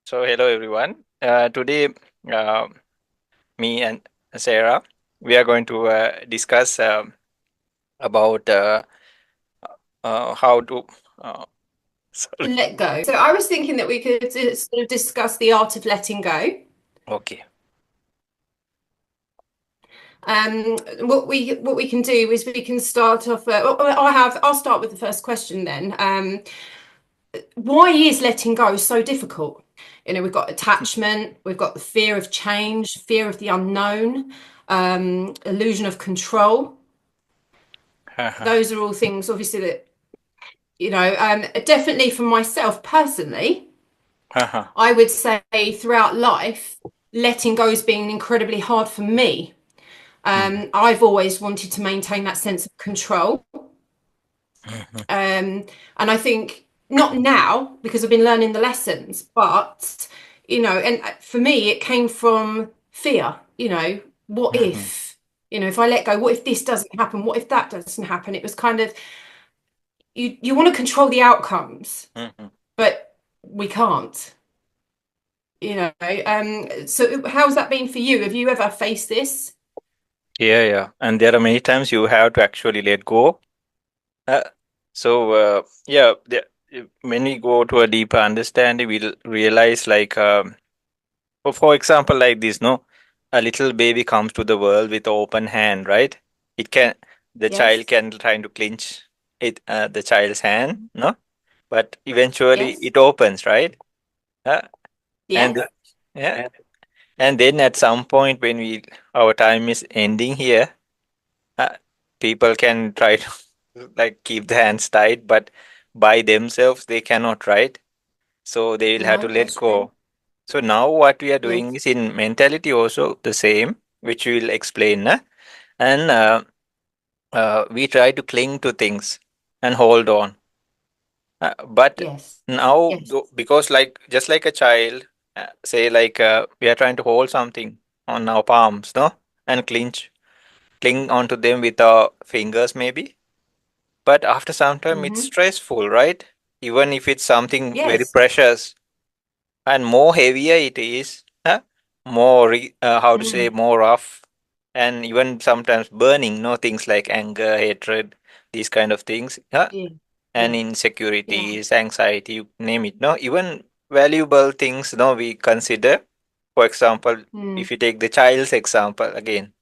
So, hello everyone. Today, uh, me and Sarah, we are going to discuss about how to. Uh, sorry. Let go. So I was thinking that we could sort of discuss the art of letting go. Okay. What we can do is we can start off. I'll start with the first question then. Why is letting go so difficult? We've got attachment, we've got the fear of change, fear of the unknown, illusion of control. Uh-huh. Those are all things, obviously, that definitely for myself personally. Uh-huh. I would say throughout life, letting go has been incredibly hard for me. Mhm. I've always wanted to maintain that sense of control. Mhm. And I think not now because I've been learning the lessons, but, and for me, it came from fear. What Mhm. if, if I let go, what if this doesn't happen? What if that doesn't happen? It was kind of, you want to control the outcomes, Mhm. but we can't. So how's that been for you? Have you ever faced this? Yeah, yeah. And there are many times you have to actually let go. Uh, yeah, when we go to a deeper understanding, we'll realize for example, like this, no, a little baby comes to the world with open hand, right? It can, the child Yes. can try to clinch the child's hand, no, but eventually Yes. it opens, right? Uh, and Yes. yeah, and then at some point when our time is ending here, uh, people can try to like keep the hands tight, but by themselves they cannot, right? So they will have to No, let that's true. go. So now what we are doing Yes. is in mentality also the same, which we will explain. And we try to cling to things and hold on. But Yes. now, Yes. because like just like a child, say like we are trying to hold something on our palms, no, and cling onto them with our fingers maybe. But after some time, it's Hmm. stressful, right? Even if it's something very Yes. precious, and more heavier it is, more how to say, Mm. more rough, and even sometimes burning, no, things like anger, hatred, these kind of things, Yeah. and Yeah. Yeah. insecurities, anxiety, you name it, no, even valuable things, no, we consider. For example, Mm. if you take the child's example again,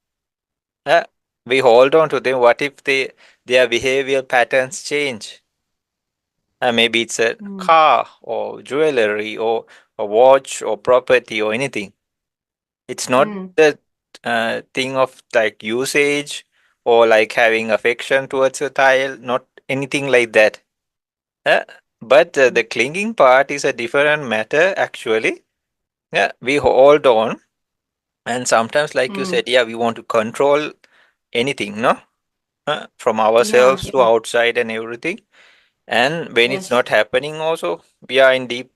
uh, we hold on to them. What if their behavioral patterns change? Maybe it's a Mm. car or jewelry or a watch or property or anything. It's not Mm. the thing of like usage or like having affection towards a tile, not anything like that. Uh, but the clinging part is a different matter actually. Yeah, we hold on, and sometimes, like you Mm. said, yeah, we want to control anything, no? From Yeah. ourselves to Yeah. outside and everything. And when it's Yes. not happening, also, we are in deep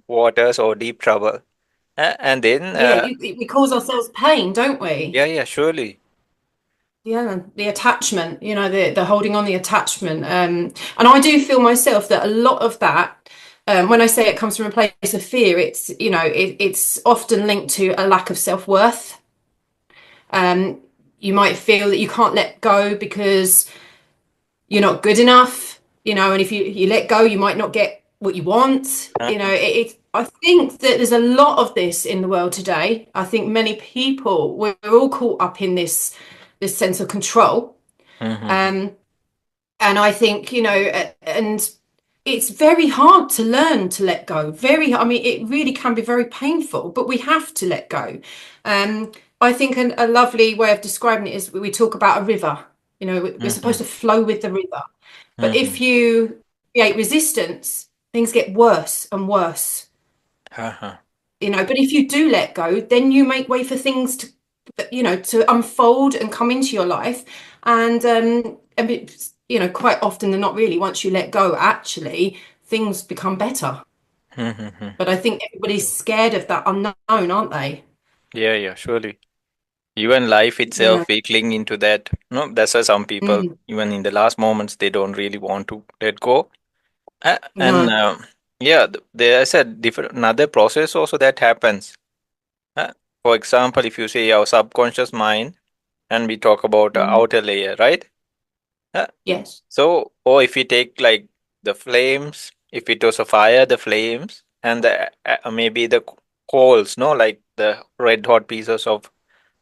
waters or deep trouble. And then, Yeah. We cause ourselves pain, don't we? yeah, yeah, surely. Yeah. The attachment, the holding on the attachment. And I do feel myself that a lot of that, when I say it comes from a place of fear, it's often linked to a lack of self-worth. Um, you might feel that you can't let go because you're not good enough, and if you let go, you might not get what you want. Uh-huh. I think that there's a lot of this in the world today. I think many people, we're all caught up in this sense of control. Mm-hmm. Um, and I think, and it's very hard to learn to let go. I mean, it really can be very painful, but we have to let go. Um, I think a lovely way of describing it is we talk about a river. We're Mm-hmm. supposed to flow with the river. But Mm-hmm. if you create resistance, things get worse and worse. Uh-huh. But if you do let go, then you make way for things to unfold and come into your life. And quite often they're not really. Once you let go, actually, things become better. Mm-hmm. But I think everybody's scared of that unknown, aren't they? Yeah, yeah, surely. Even life You itself, know. we cling into that. No, that's why some people, Mm, even in the last moments, they don't really want to let go. And no. Yeah, there's a different another process also that happens. Uh, for example, if you say our subconscious mind, and we talk about the Mm. outer layer, right? Uh, Yes. so, or if we take like the flames, if it was a fire, the flames, and the maybe the coals, no, like the red hot pieces of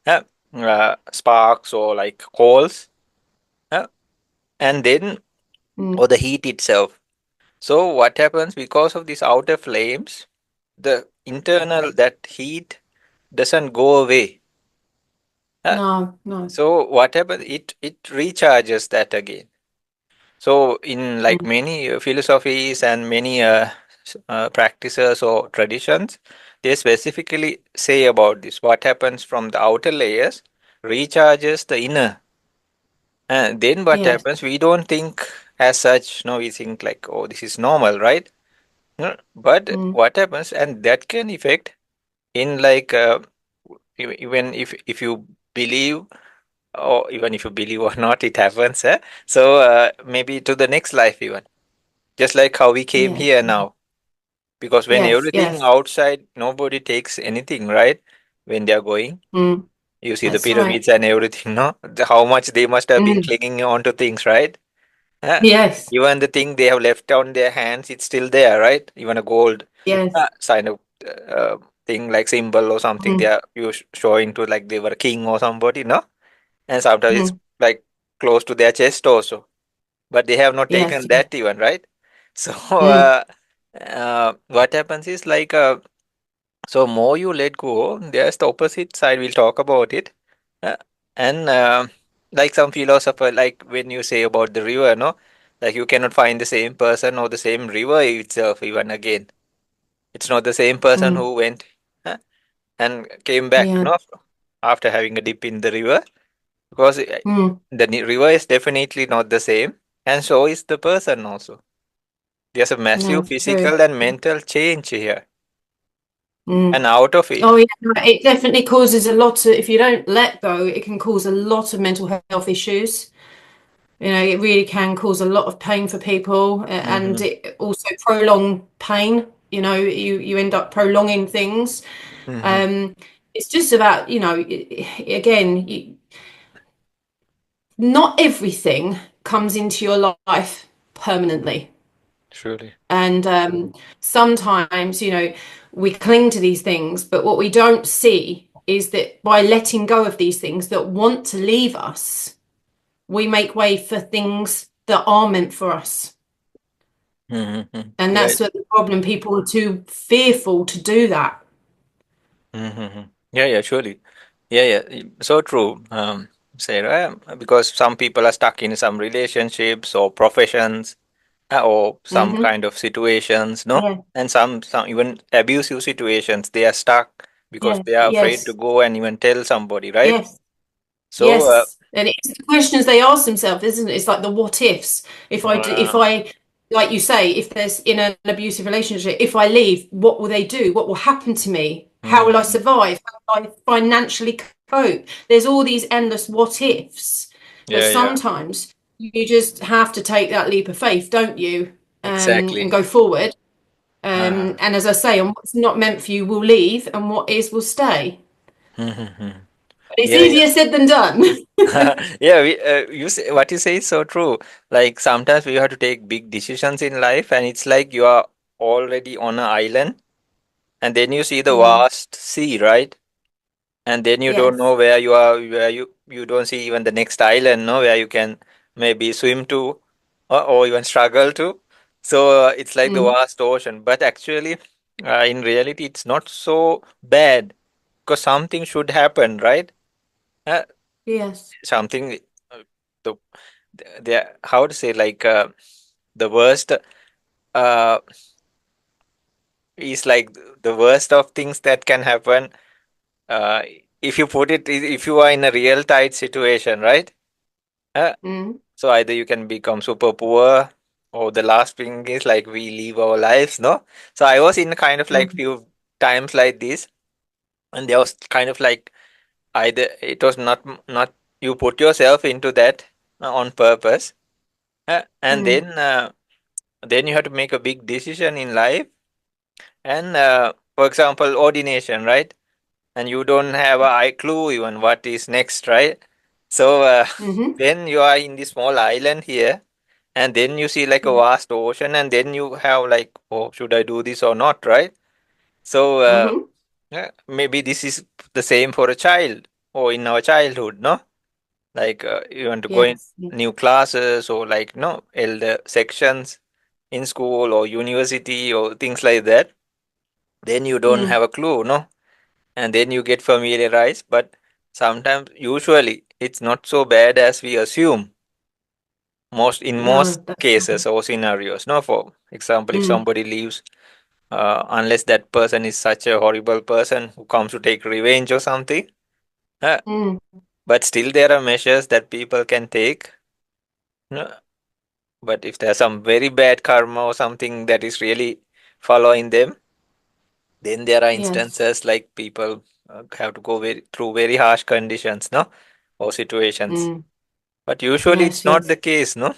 uh, sparks or like coals, uh, and then Mm. or the heat itself. So, what happens because of these outer flames, the internal that heat doesn't go away. Uh, No, no. so, what happens? It recharges that again. So, in like Mm. many philosophies and many practices or traditions, they specifically say about this. What happens from the outer layers recharges the inner. And then what Yes. happens? We don't think as such. No, we think like, oh, this is normal, right? No, but Mm. what happens, and that can affect in like even if you believe, or even if you believe or not, it happens. So maybe to the next life even. Just like how we came Yes. here now. Because when Yes. everything Yes. outside, nobody takes anything, right? When they are going, Mm. you see the That's right. pyramids and everything, no? How much they must have been Mm. clinging on to things, right? Uh, Yes. even the thing they have left on their hands, it's still there, right? Even a gold Yes. sign of thing like symbol or something they Mm. are showing to like they were king or somebody, no? And sometimes it's Mm. like close to their chest also. But they have not Yes. taken Yes. that even, right? So Mm. what happens is like so more you let go, there's the opposite side. We'll talk about it. Uh, and like some philosopher, like when you say about the river, no, like you cannot find the same person or the same river itself even again. It's not the same person Mm. who went uh, and came back, Yeah. no, after having a dip in the river, because Mm. the river is definitely not the same, and so is the person also. There's a No, massive true. physical and mental change here, Mm. and out of it. Oh yeah, no, it definitely causes a lot of, if you don't let go, it can cause a lot of mental health issues. You know, it really can cause a lot of pain for people, and Hmm. it also prolong pain. You know, you end up prolonging things. Hmm. Um, it's just about, again, not everything comes into your life permanently. Surely. And sometimes, we cling to these things, but what we don't see is that by letting go of these things that want to leave us, we make way for things that are meant for us. Mm-hmm. And Yeah. that's what the problem. People are too fearful to do that. Mm-hmm. Yeah, yeah, surely. Yeah, yeah. So true, Sarah. Because some people are stuck in some relationships or professions or some Hmm. kind of situations, no? Yeah. And some even abusive situations. They are stuck because Yes. they are afraid to Yes. go and even tell somebody, right? Yes. So, Yes, and it's the questions they ask themselves, isn't it? It's like the what ifs. If uh, I, like you say, if there's in an abusive relationship, if I leave, what will they do? What will happen to me? How will I mhm. survive? How will I financially cope? There's all these endless what ifs, but Yeah, yeah, sometimes you just have to take that leap of faith, don't you? And exactly. go forward. Uh, And as I say, and what's not meant for you will leave, and what is will stay. mhm. But it's Yeah, yeah. easier said than done. Yeah, you say, what you say is so true. Like sometimes we have to take big decisions in life, and it's like you are already on an island, and then you see the Mm. vast sea, right? And then you don't know Yes. where you are, where you don't see even the next island, no, where you can maybe swim to, or even struggle to. So it's like the Mm. vast ocean, but actually, in reality, it's not so bad because something should happen, right? Uh, Yes. something. The how to say like the worst uh is like the worst of things that can happen uh if you put it if you are in a real tight situation, right? uh, Mm. so either you can become super poor, or the last thing is like we live our lives, no? So I was in kind of like Mm. few times like this, and there was kind of like either it was not you put yourself into that on purpose, and Mm. then then you have to make a big decision in life. And for example, ordination, right? And you don't have a clue even what is next, right? So Hmm. then you are in this small island here, and then you see like a vast ocean, and then you have like, oh, should I do this or not, right? So Hmm. maybe this is the same for a child or in our childhood, no? Like you want to go in Yes. Yeah. new classes or like no elder sections in school or university or things like that. Then you don't Mm. have a clue, no? And then you get familiarized, but sometimes usually it's not so bad as we assume most in No, most that's cases right. or scenarios, no? For example, if Mm. somebody leaves, unless that person is such a horrible person who comes to take revenge or something, uh, Mm. but still there are measures that people can take, no? But if there's some very bad karma or something that is really following them, then there are Yes. instances like people have to go through very harsh conditions, no? Or situations. Mm. But usually it's Yes, not the yes. case, no?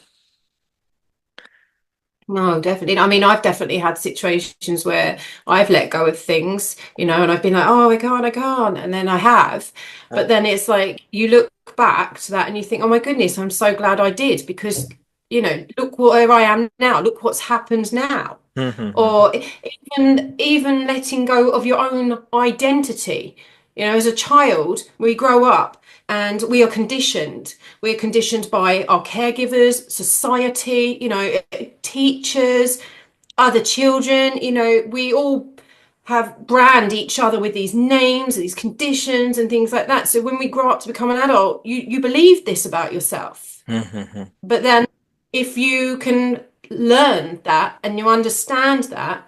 No, definitely. I mean, I've definitely had situations where I've let go of things, and I've been like, oh, I can't. And then I have. Uh, But then it's like you look back to that and you think, oh my goodness, I'm so glad I did because, look where I am now. Look what's happened now. Or even letting go of your own identity. As a child, we grow up and we are conditioned. We're conditioned by our caregivers, society, teachers, other children. We all have brand each other with these names, these conditions, and things like that. So when we grow up to become an adult, you believe this about yourself. But then if you can learn that and you understand that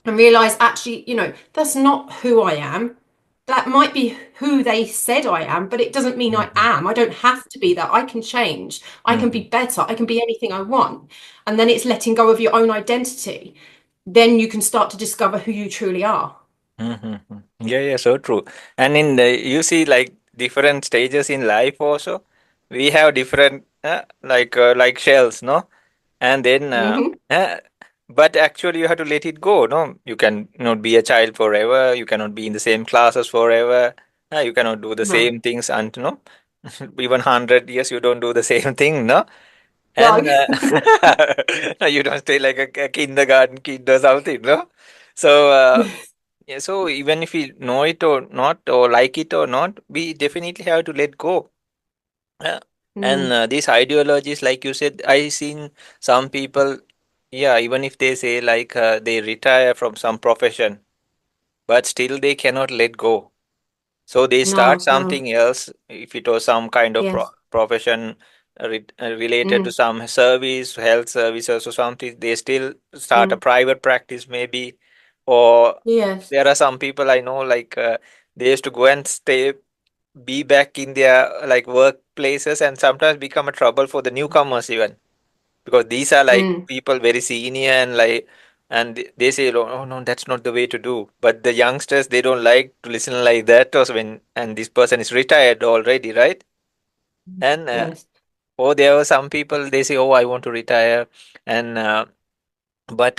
and realize actually, that's not who I am. That might be who they said I am, but it doesn't mean I am. I don't have to be that. I can change. I can be better. I can be anything I want. And then it's letting go of your own identity. Then you can start to discover who you truly are. Mm-hmm. Yeah, yeah, so true. And in the, you see like different stages in life also, we have different like shells, no? And then Hmm. but actually you have to let it go, no? You can not be a child forever, you cannot be in the same classes forever, you cannot do the No. same things and no, even 100 years you don't do the same thing, no? No. And you don't stay like a kindergarten kid or something, no? So yeah, so even if we know it or not, or like it or not, we definitely have to let go. Yeah. And Mm. these ideologies, like you said, I seen some people, yeah, even if they say like they retire from some profession, but still they cannot let go. So they start No, no. something else. If it was some kind of Yes. profession related to Mm. some service, health services or something, they still start a Mm. private practice maybe. Or Yes. there are some people I know like they used to go and stay, be back in their like workplaces and sometimes become a trouble for the newcomers even because these are like Mm. people very senior and like and they say oh oh, no that's not the way to do, but the youngsters they don't like to listen like that or when and this person is retired already, right? And Yes. oh there were some people they say oh I want to retire and but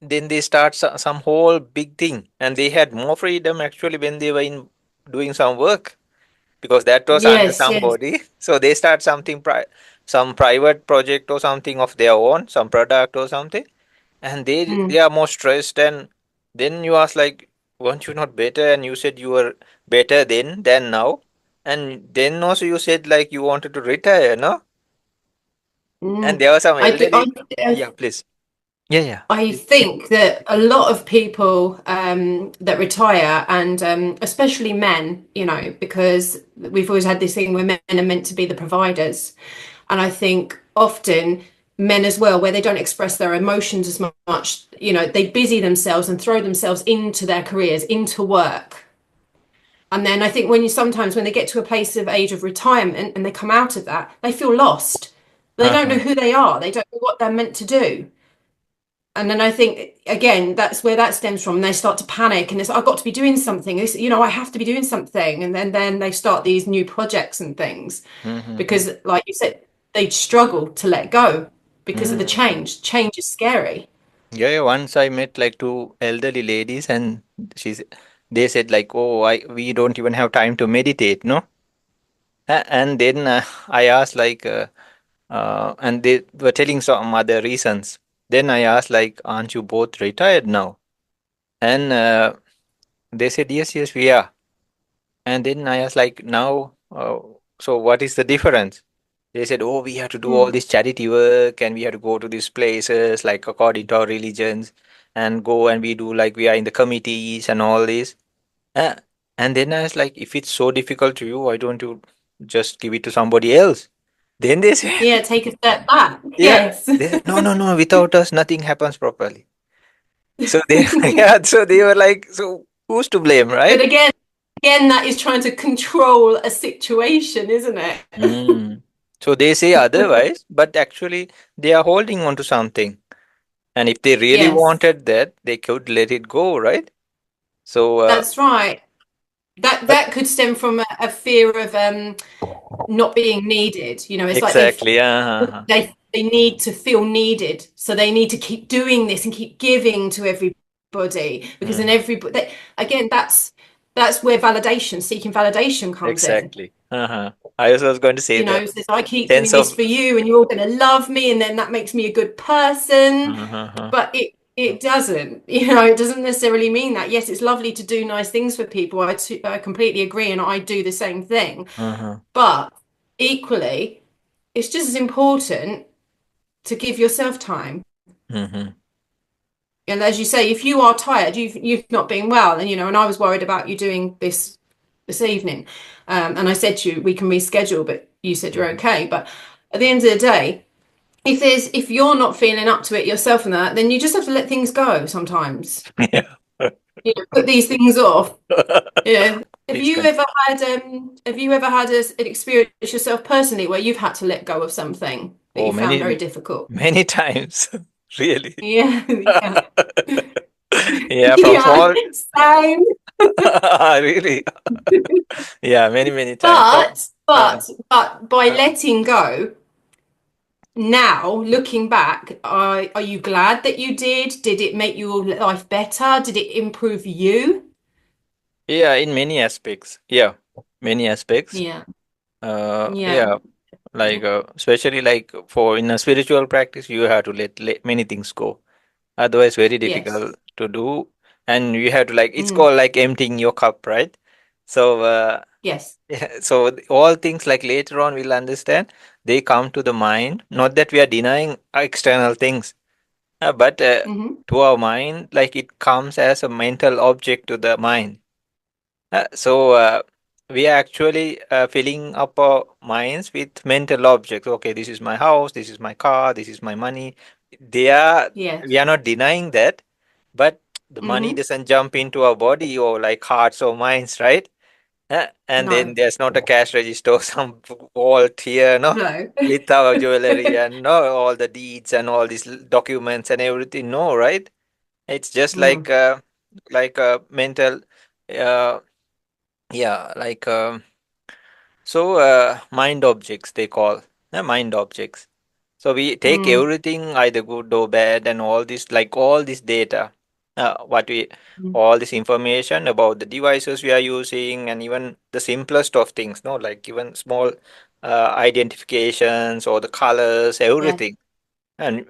then they start some whole big thing and they had more freedom actually when they were in doing some work because that was under Yes. Yes. somebody. So they start something, some private project or something of their own, some product or something, and they Mm. are more stressed. And then you ask like, weren't you not better? And you said you were better then than now. And then also you said like you wanted to retire, no? And Mm. there were some I, th- elderly. Yeah, please. Yeah, yeah. I Please. think that a lot of people that retire, and especially men, because we've always had this thing where men are meant to be the providers. And I think often men as well, where they don't express their emotions as much, they busy themselves and throw themselves into their careers, into work. And then I think when they get to a place of age of retirement and they come out of that, they feel lost. They don't know Uh-huh. who they are. They don't know what they're meant to do. And then I think again, that's where that stems from. They start to panic and it's I've got to be doing something. I have to be doing something. And then they start these new projects and things Mm-hmm. because, like you said, they struggle to let go because of the Mm. change. Change is scary. Yeah, yeah, once I met like two elderly ladies, and she's they said like, "Oh, I we don't even have time to meditate, no?" And then I asked like, and they were telling some other reasons. Then I asked like, "Aren't you both retired now?" And they said, "Yes, yes, we are." And then I asked like, "Now, so what is the difference?" They said, "Oh, we have to do all Mm. this charity work, and we have to go to these places like according to our religions, and go and we do like we are in the committees and all this." Uh, and then I was like, "If it's so difficult to you, why don't you just give it to somebody else?" Then they said, Yeah, take a step back. "Yeah." Yes. They said, "No, no, no. Without us, nothing happens properly." So they, yeah. So they were like, "So who's to blame, But right?" again, that is trying to control a situation, isn't it? Mm. So they say otherwise, but actually they are holding on to something. And if they really Yes, wanted that, they could let it go, right? So, that's right. but That could stem from a fear of not being needed. You know, it's like exactly. Uh-huh. they need to feel needed, so they need to keep doing this and keep giving to everybody because then Uh-huh. everybody again that's where validation, seeking validation comes in. Exactly. Uh-huh. I was going to say You the know, says I keep sense doing this of. for you and you're going to love me and then that makes me a good person, Uh-huh. but it doesn't. You know, it doesn't necessarily mean that. Yes, it's lovely to do nice things for people. I completely agree and I do the same thing, Uh-huh. but equally it's just as important to give yourself time. Uh-huh. And as you say, if you are tired, you've not been well, and you know, and I was worried about you doing this evening, and I said to you we can reschedule, but you said you're okay. But at the end of the day, if you're not feeling up to it yourself and that, then you just have to let things go sometimes. Yeah. You know, put these things off. You know, Please continue. have you ever had an experience yourself personally where you've had to let go of something that Oh, you found very many, difficult? many times. Really. Yeah, yeah, Yeah, from yeah, small. same. Really. Yeah, many, many times. But Uh, but by uh, letting go, now looking back, are you glad that you did? Did it make your life better? Did it improve you? yeah, in many aspects. Yeah, many aspects. Yeah, Yeah, yeah, like especially like for in a spiritual practice, you have to let many things go. Otherwise, very yes, difficult to do, and you have to like it's mm, called like emptying your cup, right? So, yes, yeah, so all things like later on we'll understand they come to the mind. Not that we are denying external things, but hmm, to our mind, like it comes as a mental object to the mind. So we are actually filling up our minds with mental objects. Okay, this is my house, this is my car, this is my money. They are yes, we are not denying that, but the money hmm, doesn't jump into our body or like hearts or minds, right? And then no, there's not a cash register or some vault here, no, no, with our jewelry and no all the deeds and all these documents and everything. No, right? It's just mm, like a mental. Uh, yeah, like mind objects they call mind objects. So we take mm, everything either good or bad and all this like all this data, what we mm, all this information about the devices we are using and even the simplest of things, no, like even small identifications or the colors, yes, everything and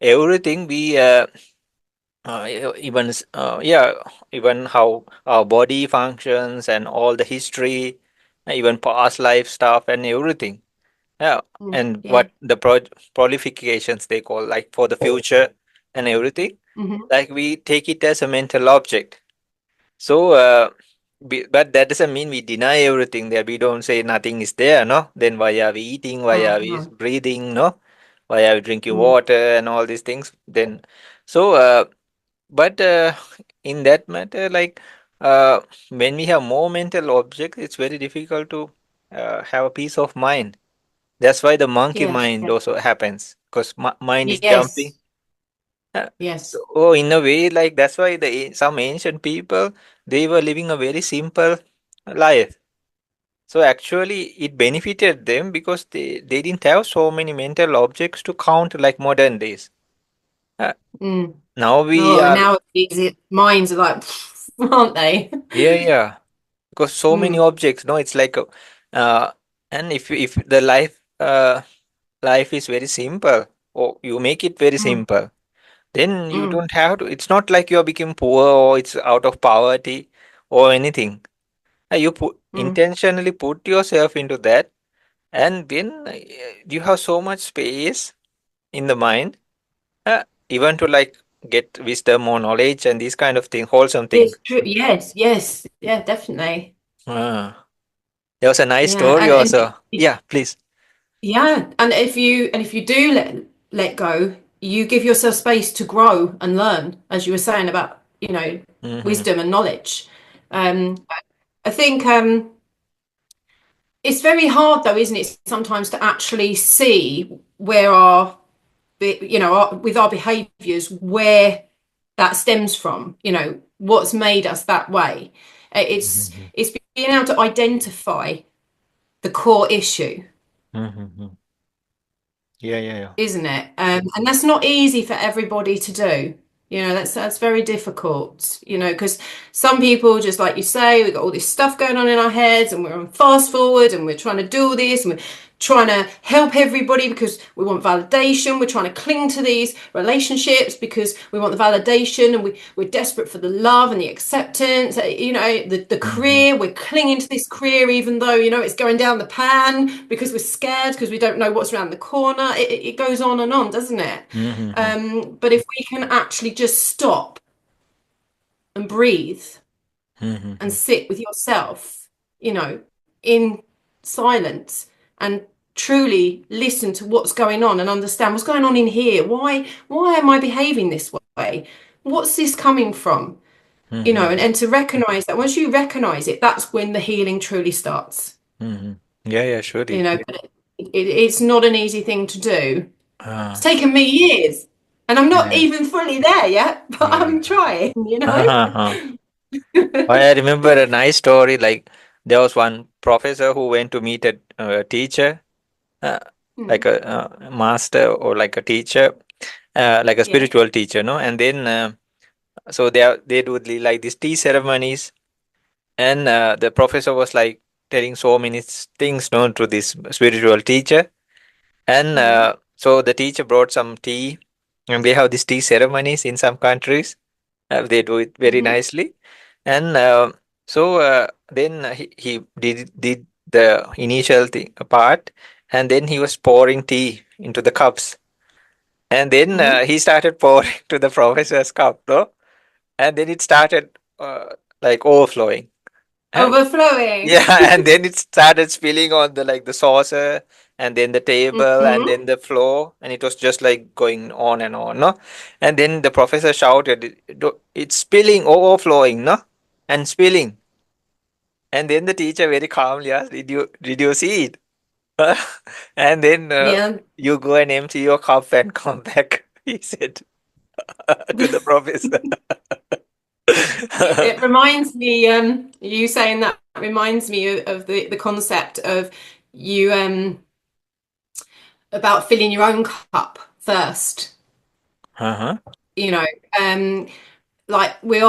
everything we yeah, even how our body functions and all the history, even past life stuff and everything. Yeah, mm, and yeah, what the prolifications they call like for the future and everything. hmm, Like we take it as a mental object. So, but that doesn't mean we deny everything there. We don't say nothing is there, no? Then why are we eating? Why oh are we no, breathing? No? Why are we drinking mm, water and all these things? Then, so, but in that matter, like when we have more mental objects, it's very difficult to have a peace of mind. That's why the monkey yes, mind yes, also happens because mind is jumping. yes, Uh, yes, Oh, in a way, like that's why some ancient people they were living a very simple life. So actually, it benefited them because they didn't have so many mental objects to count like modern days. Uh, Mm. Now we Oh, and are, now minds are like, aren't they? yeah, yeah, because so many Mm, objects. No, it's like, uh, and if the life is very simple, or you make it very mm, simple, then you mm, don't have to. It's not like you are become poor or it's out of poverty or anything. You put mm. intentionally put yourself into that, and then you have so much space in the mind, even to like get wisdom or knowledge and these kind of thing, wholesome things. It's true. Yes, yes, yeah, definitely. Ah, there was a nice Yeah, story and also. Yeah, please. yeah, and if you do let go, you give yourself space to grow and learn, as you were saying about, Mm-hmm, wisdom and knowledge. Um, I think it's very hard though, isn't it, sometimes to actually see where with our behaviors, where that stems from, what's made us that way. It's mm-hmm, it's being able to identify the core issue, mm-hmm. Yeah, yeah, yeah. isn't it? And that's not easy for everybody to do. That's very difficult, because some people, just like you say, we've got all this stuff going on in our heads and we're on fast forward and we're trying to do all this and we're trying to help everybody because we want validation. We're trying to cling to these relationships because we want the validation, and we're desperate for the love and the acceptance. The Mm-hmm, career, we're clinging to this career even though, it's going down the pan because we're scared, because we don't know what's around the corner. It goes on, doesn't it? mm-hmm, But if we can actually just stop and breathe and mm-hmm, sit with yourself, in silence, and truly listen to what's going on and understand what's going on in here. Why am I behaving this way? What's this coming from? mm-hmm, And to recognize that, once you recognize it, that's when the healing truly starts. mm-hmm. Yeah, yeah, surely. But it's not an easy thing to do. It's Ah, taken me years, and I'm not yeah, even fully there yet, but yeah, I'm yeah. trying. Uh-huh. I remember a nice story. Like there was one professor who went to meet a teacher, uh, like Mm, a master or like a teacher, like a yeah. spiritual teacher, no? And then so they do like these tea ceremonies, and the professor was like telling so many things known to this spiritual teacher, and Mm, so the teacher brought some tea, and they have these tea ceremonies in some countries. They do it very hmm nicely, and then he did the initial part, and then he was pouring tea into the cups, and then hmm he started pouring to the professor's cup, no? And then it started like overflowing. Overflowing. Yeah, and then it started spilling on the like the saucer and then the table and hmm then the floor, and it was just like going on and on, no? And then the professor shouted, It's spilling, overflowing, no? And spilling." And then the teacher very calmly asked, "Did you see it?" And then Yeah. "You go and empty your cup and come back," he said to the professor. It reminds me, you saying that reminds me of the concept of you, about filling your own cup first. Uh-huh. You know, um, like we're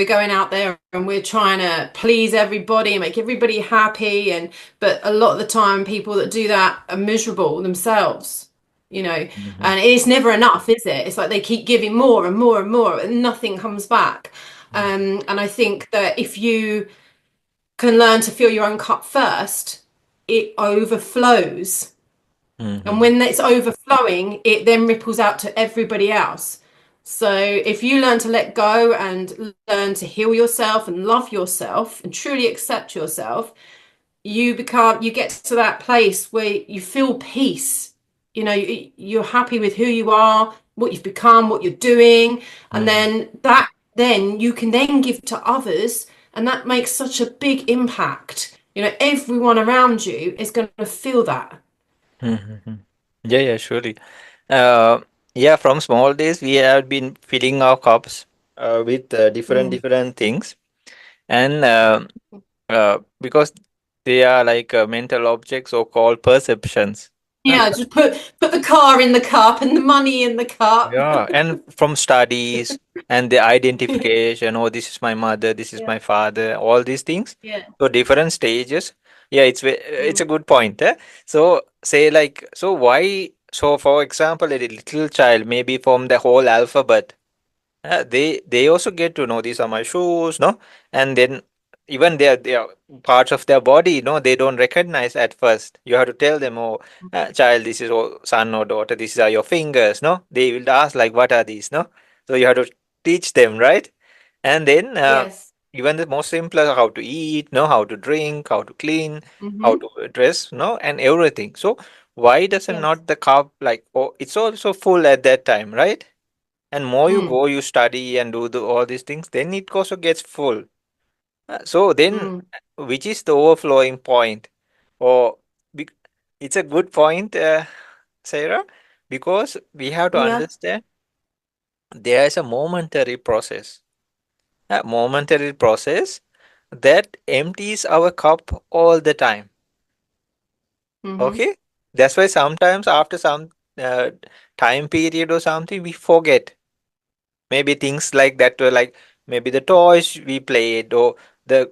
going out there and we're trying to please everybody and make everybody happy, but a lot of the time people that do that are miserable themselves, Mhm, and it's never enough, is it? It's like they keep giving more and more and more and nothing comes back. And I think that if you can learn to fill your own cup first, it overflows, and mhm, when it's overflowing, it then ripples out to everybody else. So if you learn to let go and learn to heal yourself and love yourself and truly accept yourself, you get to that place where you feel peace. You're happy with who you are, what you've become, what you're doing, and mhm, then you can then give to others, and that makes such a big impact. Everyone around you is going to feel that. mhm, mhm. Yeah, yeah, surely. Uh, yeah, from small days we have been filling our cups with different Mm, different things, and because They are like mental objects or called perceptions. Huh? Yeah, just put the car in the cup and the money in the cup. Yeah, and from studies and the identification, oh, this is my mother, this is Yeah, my father, all these things. yeah. So different stages. Yeah, it's a Mm, good point. So say like, so why? So for example, a little child maybe from the whole alphabet. They also get to know these are my shoes, no, and then even their parts of their body, no, they don't recognize at first. You have to tell them, oh, child, this is son or daughter, these are your fingers, no. They will ask like, what are these, no? So you have to teach them, right? And then yes. even the most simpler, how to eat, no, how to drink, how to clean, how Hmm. to dress, no, and everything. So why doesn't Yes. not the cup like, oh, it's also full at that time, right? And more you Mm, go, you study and do all these things, then it also gets full. So then, mm. which is the overflowing point? Or bec- it's a good point, Sarah, because we have to Yeah. understand there is a momentary process that empties our cup all the time. Hmm. Okay, that's why sometimes after some uh, time period or something, we forget. Maybe things like that were like maybe the toys we played or the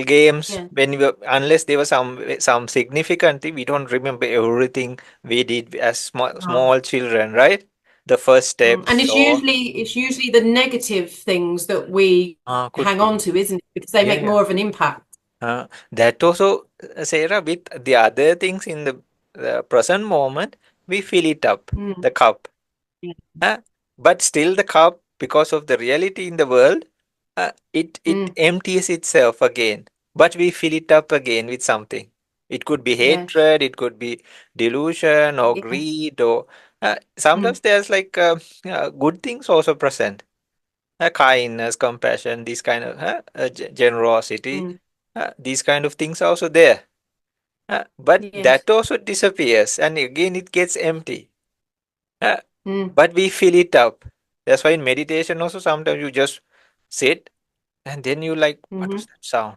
games Yeah. when we were, unless there was some significant thing, we don't remember everything we did as No. small children, right? The first Mm. And steps or it's usually the negative things that we could hang on be. to, isn't it? Because they Yeah, make yeah. more of an impact. That also, Sarah, with the other things in the present moment, we fill it up, Mm. the cup. Yeah. Uh, but still, the cup, because of the reality in the world, it Mm. empties itself again. But we fill it up again with something. It could be Yes. hatred, it could be delusion or Yes. greed, or Mm. sometimes there's like good things also present. Kindness, compassion, these kind of generosity, Mm. these kind of things are also there. But Yes. that also disappears, and again it gets empty. Uh, Mm. but we fill it up. That's why in meditation also sometimes you just sit and then you like, what was Hmm. that sound?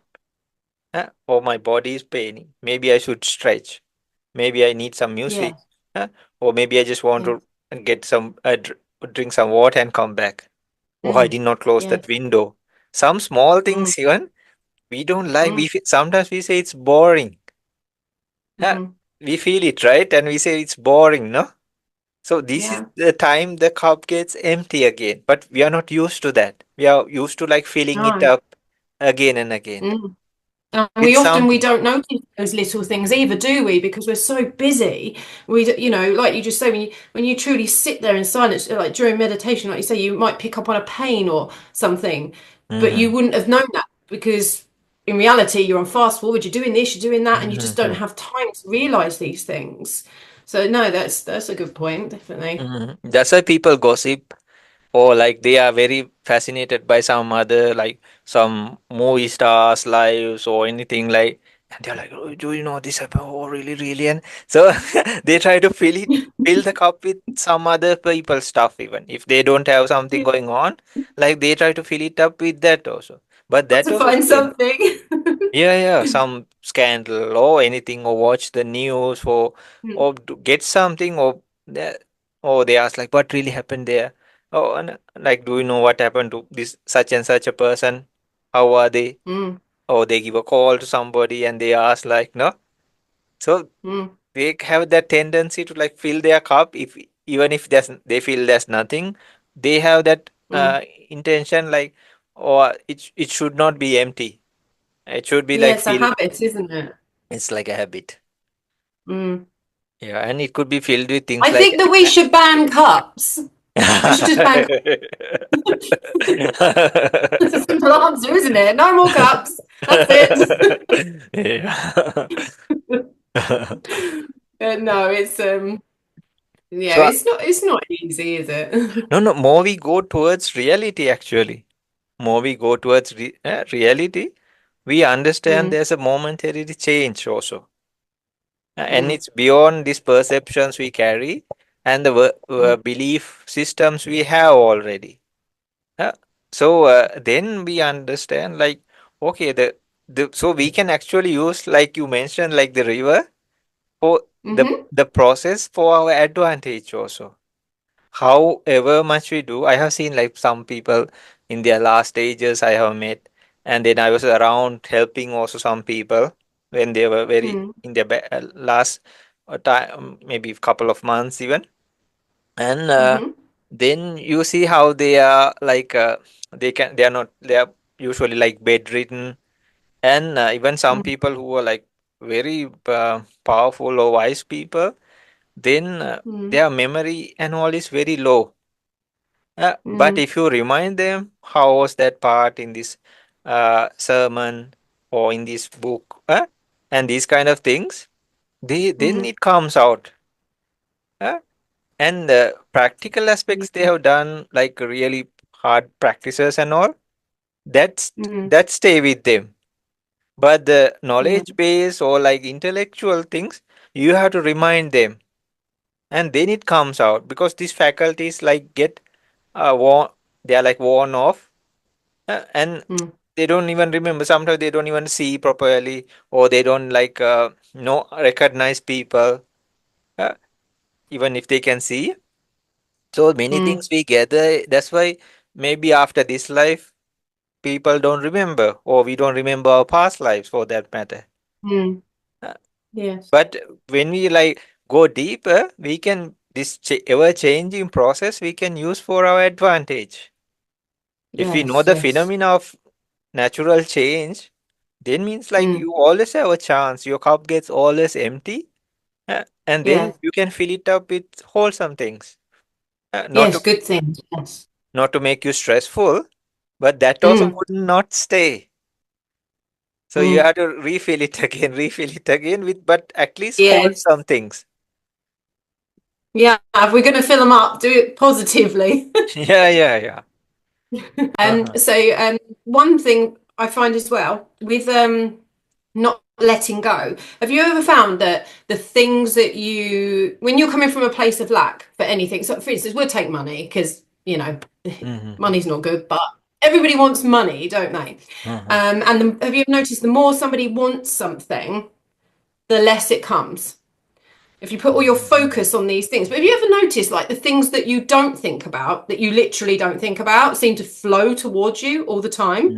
Oh, my body is paining. Maybe I should stretch. Maybe I need some music. Yes. Or maybe I just want to Yes. get some drink some water and come back. Oh, I Mm. did not close that Yes. window. Some small Mm. things even we don't like. Mm. Sometimes we say it's boring. Huh? Mm. We feel it, right? And we say it's boring, no? So this is Yeah. the time the cup gets empty again. But we are not used to that. We are used to like filling it No. up again and again Mm. And with we something. don't notice those little things either, do we? Because we're so busy. Like you just say, when you truly sit there in silence, like during meditation, like you say, you might pick up on a pain or something, but you Hmm. wouldn't have known that because in reality, you're on fast forward, you're doing this, you're doing that, and you just don't Hmm. have time to realize these things. So no, that's a good point, definitely. Hmm. That's why people gossip or like they are very fascinated by some other like some movie stars lives or anything like, and they're like, oh, do you know this happened? Oh, really, really? And so they try to fill the cup with some other people's stuff, even if they don't have something going on, like they try to fill it up with that also. But Got that to also find again, something. yeah, yeah, some scandal or anything, or watch the news, Mm, or to get something, or they ask like, what really happened there? Oh, and like, do you know what happened to this such and such a person? How are they? mm, Or they give a call to somebody and they ask like, no. So mm, they have that tendency to like fill their cup if even if they feel there's nothing, they have that mm. intention like, or it should not be empty. It should be Yeah, like it's a filled. habit, isn't it? It's like a habit. Mm. Yeah, and it could be filled with things I like think that we should ban cups. We should just ban. It's a simple answer, isn't it? No more cups. That's it. yeah. No, yeah, So it's not easy, is it? no, no. More we go towards reality, actually, more we go towards reality, we understand Mm, there's a momentary change also, and mm, it's beyond these perceptions we carry and the mm, belief systems we have already. Uh, so then we understand like, okay, So we can actually use, like you mentioned, like the river for Mm-hmm. the process for our advantage also. However much we do, I have seen like some people in their last stages I have met, and then I was around helping also some people when they were very Mm, in their last time, maybe a couple of months even. And mm-hmm. then you see how they are like they are not, they are usually like bedridden, and even some Mm, people who are like very powerful or wise people, then mm, their memory and all is very low. But mm, if you remind them how was that part in this sermon or in this book, and these kind of things, then mm, it comes out. uh, and the practical aspects they yeah. have done, like really hard practices and all, that's Mm, that stay with them. But the yeah. knowledge base or like intellectual things, you have to remind them, and then it comes out, because these faculties like get worn, they are like worn off, and Mm, they don't even remember. Sometimes they don't even see properly, or they don't like know recognize people, uh, even if they can see. So many mm, things we gather. That's why maybe after this life, people don't remember, or we don't remember our past lives for that matter. mm, Uh, yes. But when we like go deeper, we can this ever changing process we can use for our advantage. If we know Yes, the yes. phenomena of natural change, then means like Mm, you always have a chance. Your cup gets always empty, and then yeah. you can fill it up with wholesome things. Not Yes, to good things. Yes. make you stressful, but that also Mm, would not stay. So you mm, have to refill it again, refill it again with, but at least yes. wholesome things. Yeah, if we're going to fill them up, do it positively. Yeah, yeah, yeah. Uh-huh. So one thing I find as well with not letting go. Have you ever found that the things that you, when you're coming from a place of lack for anything, so for instance, we'll take money because, you know, Mm-hmm. money's not good, but everybody wants money, don't they? Uh-huh. Have you noticed the more somebody wants something, the less it comes? If you put all your Mm-hmm. focus on these things. But have you ever noticed like the things that you don't think about, that you literally don't think about, seem to flow towards you all the time?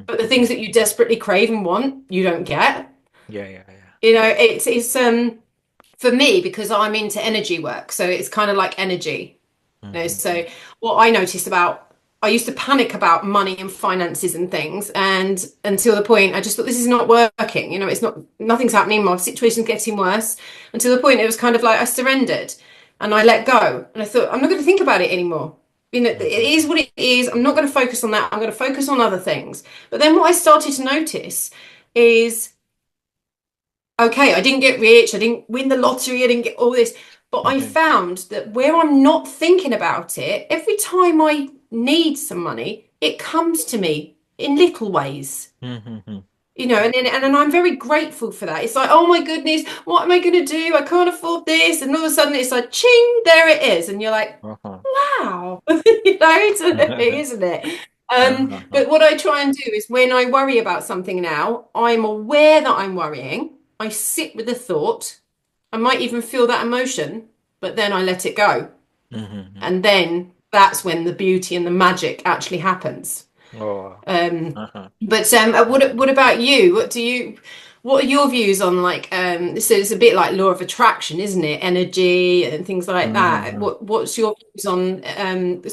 But the Mm-hmm. things that you desperately crave and want, you don't get. Yeah, yeah, yeah. You know, it's for me because I'm into energy work, so it's kind of like energy. You know, Mm-hmm. so what I noticed about I used to panic about money and finances and things, and until the point I just thought this is not working. You know, it's not nothing's happening. My situation's getting worse. Until the point it was kind of like I surrendered and I let go, and I thought I'm not going to think about it anymore. You know, it is Mm-hmm. what it is. I'm not going to focus on that. I'm going to focus on other things. But then what I started to notice is okay, I didn't get rich, I didn't win the lottery, I didn't get all this, but I Mm-hmm. found that where I'm not thinking about it, every time I need some money, it comes to me in little ways. Mm-hmm. You know, and I'm very grateful for that. It's like, oh my goodness, what am I going to do? I can't afford this, and all of a sudden it's like, ching, there it is, and you're like, Uh-huh. wow, you know, isn't it? Uh-huh. But what I try and do is when I worry about something now, I'm aware that I'm worrying. I sit with the thought. I might even feel that emotion, but then I let it go. Mm-hmm. And then that's when the beauty and the magic actually happens. Oh. Um, Uh-huh. but what about you? What are your views on like so it's a bit like law of attraction, isn't it? Energy and things like that. Mm-hmm. What's your views on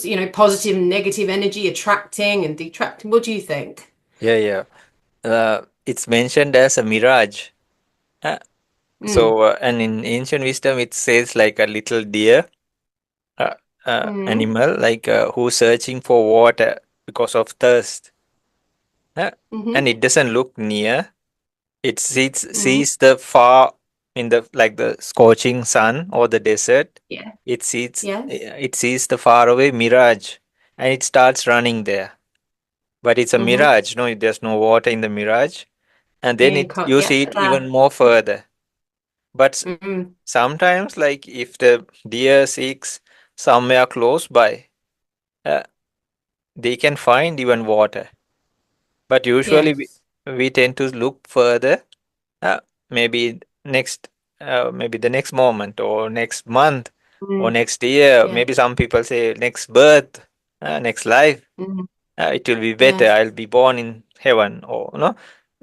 you know, positive and negative energy attracting and detracting? What do you think? Yeah, yeah. It's mentioned as a mirage. Uh, Mm, so, and in ancient wisdom, it says like a little deer, uh, mm, animal, like who's searching for water because of thirst, uh, and mm-hmm, it doesn't look near. It mm, sees the far in the like the scorching sun or the desert. yeah, yes, It sees the far away mirage, and it starts running there. But it's a mm-hmm. mirage. No, there's no water in the mirage, and Yeah, then you it can't you get see it even there. more further. But Mm, sometimes, like if the deer seeks somewhere close by, uh, they can find even water. But usually, yes. we tend to look further, uh, maybe next, maybe the next moment or next month or Mm, next year. yeah. Maybe some people say next birth, next life. Mm, It will be better. yeah. I'll be born in heaven or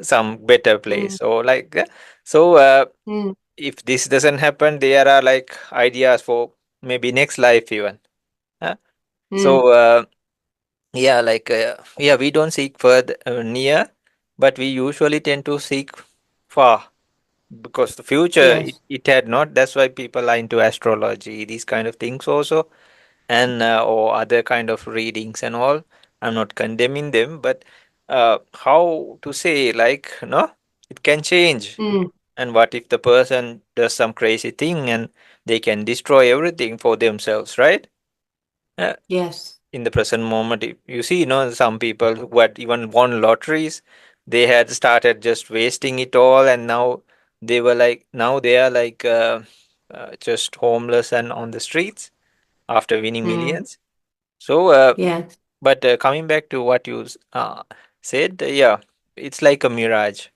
some better Mm, place or like so. mm, If this doesn't happen, there are like ideas for maybe next life even. Uh, mm, so yeah, like yeah, we don't seek further near, but we usually tend to seek far because the future yes. it had not. That's why people are into astrology, these kind of things also, and or other kind of readings and all. I'm not condemning them, but how to say, like, it can change. Mm, And what if the person does some crazy thing and they can destroy everything for themselves, right? Uh, yes. in the present moment, you see, some people who had even won lotteries, they had started just wasting it all, and now they are like just homeless and on the streets after winning Mm, millions. So, yes. but coming back to what you said, yeah, it's like a mirage,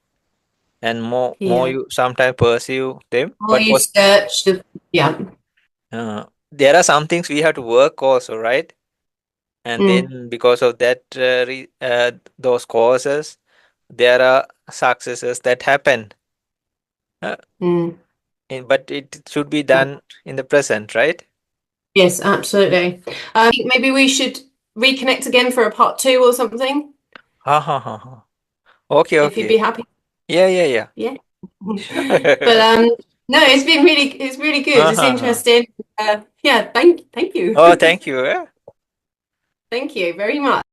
and more Yeah. you sometimes pursue them. More But you search the, yeah. there are some things we have to work also, right? And Mm, then because of that, those causes, there are successes that happen. Uh, mm. but it should be done in the present, right? Yes, absolutely. I think maybe we should reconnect again for a part two or something, Ha ha ha ha. Okay, if you'd okay. be happy. Yeah, yeah, yeah. Yeah. But Sure. no, it's really good. Ha It's ha ha. interesting. Yeah, thank you. Oh, thank you. Thank you very much.